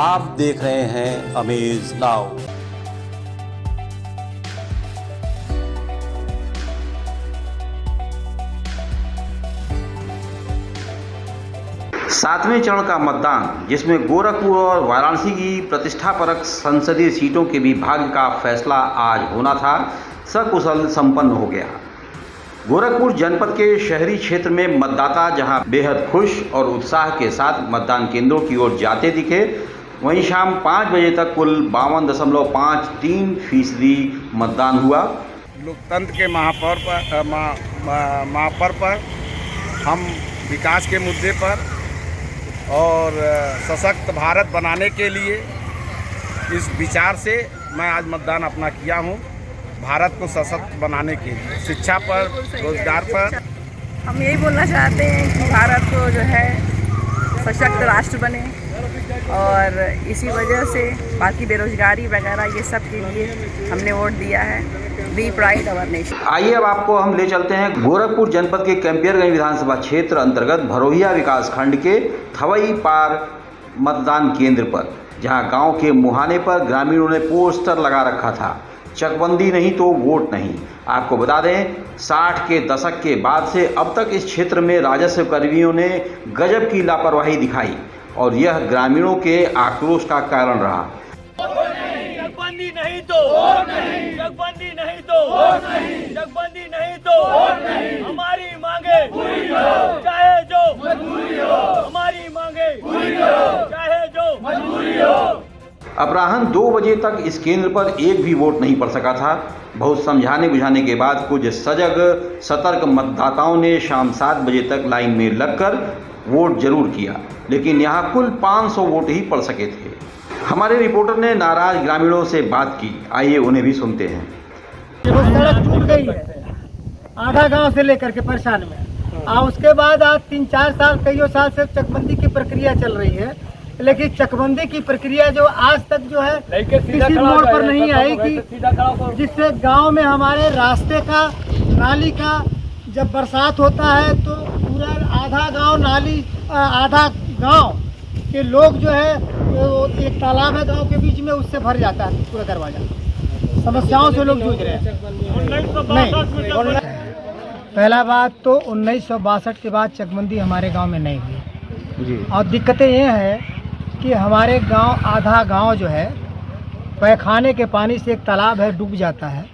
आप देख रहे हैं अमेज नाउ। सातवें चरण का मतदान, जिसमें गोरखपुर और वाराणसी की प्रतिष्ठापरक संसदीय सीटों के भी भाग्य का फैसला आज होना था, सकुशल संपन्न हो गया। गोरखपुर जनपद के शहरी क्षेत्र में मतदाता जहां बेहद खुश और उत्साह के साथ मतदान केंद्रों की ओर जाते दिखे, वहीं शाम 5 बजे तक कुल 52.53% मतदान हुआ। लोकतंत्र के महापर्व पर हम विकास के मुद्दे पर और सशक्त भारत बनाने के लिए इस विचार से मैं आज मतदान अपना किया हूँ। भारत को सशक्त बनाने के लिए, शिक्षा पर, रोजगार पर। हम यही बोलना चाहते हैं कि भारत को जो है सशक्त राष्ट्र बने और इसी वजह से बाकी बेरोजगारी वगैरह ये सब के लिए हमने वोट दिया है। We pride our nation. आइए अब आपको हम ले चलते हैं गोरखपुर जनपद के कैंपियरगंज विधानसभा क्षेत्र अंतर्गत भरोहिया विकास खंड के थवई पार मतदान केंद्र पर, जहां गांव के मुहाने पर ग्रामीणों ने पोस्टर लगा रखा था, चकबंदी नहीं तो वोट नहीं। आपको बता दें, 60 के दशक के बाद से अब तक इस क्षेत्र में राजस्व कर्मियों ने गजब की लापरवाही दिखाई और यह ग्रामीणों के आक्रोश का कारण रहा। चकबंदी नहीं तो वोट नहीं, चकबंदी नहीं तो वोट नहीं, चकबंदी नहीं तो वोट नहीं। हमारी मांगे पूरी करो, चाहे जो मजबूरी हो। हमारी मांगे पूरी करो, चाहे जो मजबूरी हो। अपराह्न 2 बजे तक इस केंद्र पर एक भी वोट नहीं पड़ सका था। बहुत समझाने बुझाने के बाद कुछ सजग सतर्क मतदाताओं ने शाम 7 बजे तक लाइन में लगकर वोट जरूर किया, लेकिन यहाँ कुल 500 वोट ही पड़ सके थे। हमारे रिपोर्टर ने नाराज ग्रामीणों से बात की, आइए उन्हें भी सुनते हैं। सड़क टूट गई है, आधा गांव से लेकर के परेशान में, और उसके बाद आज 3-4 साल, कई साल से चकबंदी की प्रक्रिया चल रही है, लेकिन चकबंदी की प्रक्रिया जो आज तक जो है किसी मोड़ पर नहीं आई कि जिससे गांव में हमारे रास्ते का, नाली का, जब बरसात होता है तो पूरा आधा गांव नाली, आधा गांव के लोग जो है, एक तालाब है गांव के बीच में, उससे भर जाता है पूरा दरवाजा। समस्याओं से लोग जूझ रहे हैं। नहीं, पहला बात तो 1962 के बाद चकबंदी हमारे गांव में नहीं हुई जी। और दिक्कतें ये हैं कि हमारे गांव, आधा गांव जो है पैखाने के पानी से, एक तालाब है, डूब जाता है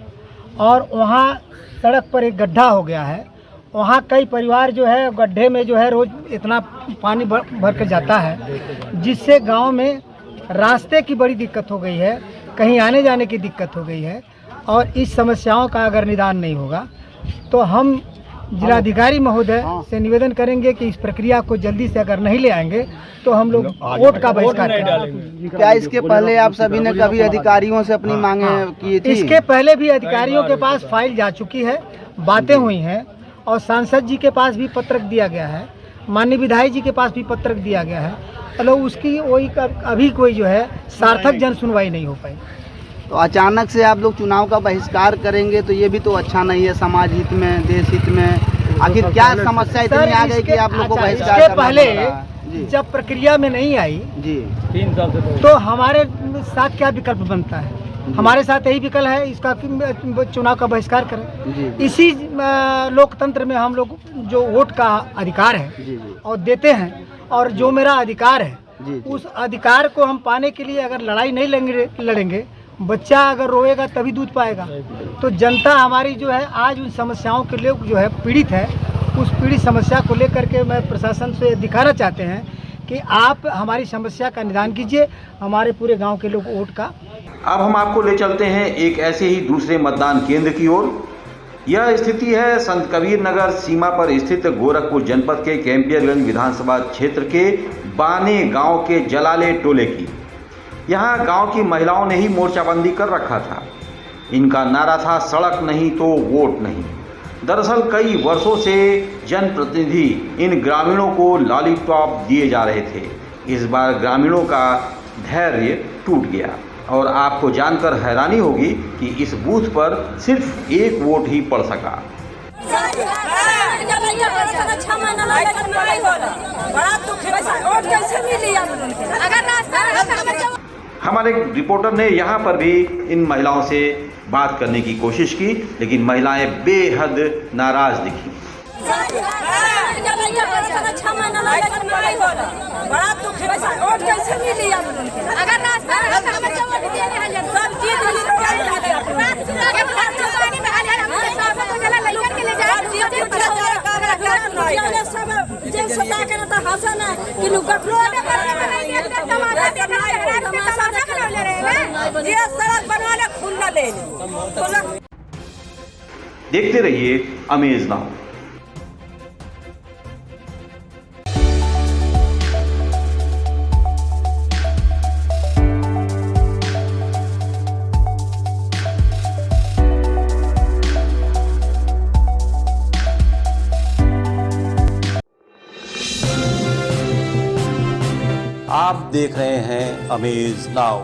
और वहाँ सड़क पर एक गड्ढा हो गया है। वहाँ कई परिवार जो है गड्ढे में जो है रोज़ इतना पानी भर के जाता है, जिससे गांव में रास्ते की बड़ी दिक्कत हो गई है, कहीं आने जाने की दिक्कत हो गई है। और इस समस्याओं का अगर निदान नहीं होगा तो हम जिलाधिकारी महोदय से निवेदन करेंगे कि इस प्रक्रिया को जल्दी से अगर नहीं ले आएंगे तो हम लोग वोट का बहिष्कार करेंगे। क्या इसके पहले आप सभी ने कभी अधिकारियों से अपनी मांगे की थी? इसके पहले भी अधिकारियों के पास फाइल जा चुकी है, बातें हुई हैं, और सांसद जी के पास भी पत्रक दिया गया है, माननीय विधायक जी के पास भी पत्रक दिया गया है। मतलब उसकी वही अभी कोई जो है सार्थक जन सुनवाई नहीं हो पाई। तो अचानक से आप लोग चुनाव का बहिष्कार करेंगे तो ये भी तो अच्छा नहीं है, समाज हित में, देश हित में। आखिर क्या समस्या इतनी आ गई कि आप लोग को बहिष्कार करना पहले जी। जब प्रक्रिया में नहीं आई जी 3 साल से तो हमारे साथ क्या विकल्प बनता है? हमारे साथ यही विकल्प है, इसका चुनाव का बहिष्कार करें। इसी लोकतंत्र में हम लोग जो वोट का अधिकार है और देते हैं, और जो मेरा अधिकार है उस अधिकार को हम पाने के लिए अगर लड़ाई नहीं लड़ेंगे, बच्चा अगर रोएगा तभी दूध पाएगा। तो जनता हमारी जो है आज उन समस्याओं के लिए जो है पीड़ित है, उस पीड़ित समस्या को लेकर के मैं प्रशासन से दिखाना चाहते हैं कि आप हमारी समस्या का निदान कीजिए, हमारे पूरे गांव के लोग वोट का। अब हम आपको ले चलते हैं एक ऐसे ही दूसरे मतदान केंद्र की ओर। यह स्थिति है संत कबीर नगर सीमा पर स्थित गोरखपुर जनपद के कैंपियरगंज विधानसभा क्षेत्र के बाने गांव के जलाले टोले की। यहाँ गांव की महिलाओं ने ही मोर्चाबंदी कर रखा था। इनका नारा था, सड़क नहीं तो वोट नहीं। दरअसल कई वर्षों से जनप्रतिनिधि इन ग्रामीणों को लॉलीपॉप दिए जा रहे थे। इस बार ग्रामीणों का धैर्य टूट गया और आपको जानकर हैरानी होगी कि इस बूथ पर सिर्फ 1 वोट ही पड़ सका। बड़ा दुख है, वोट हमारे रिपोर्टर ने यहाँ पर भी इन महिलाओं से बात करने की कोशिश की, लेकिन महिलाएं बेहद नाराज दिखी। बड़ा दुख है, वोट कैसे मिली अगर रास्ता हमें जब वोट दिए नहीं हजर सब चीज जेल सता के तो हसन है कि लोग रोड पर नहीं तमाशा देख रहे हैं, ये सड़क बनवा ले खून न ले। देखते रहिए अमेज नाउ। आप देख रहे हैं अमेज नाउ।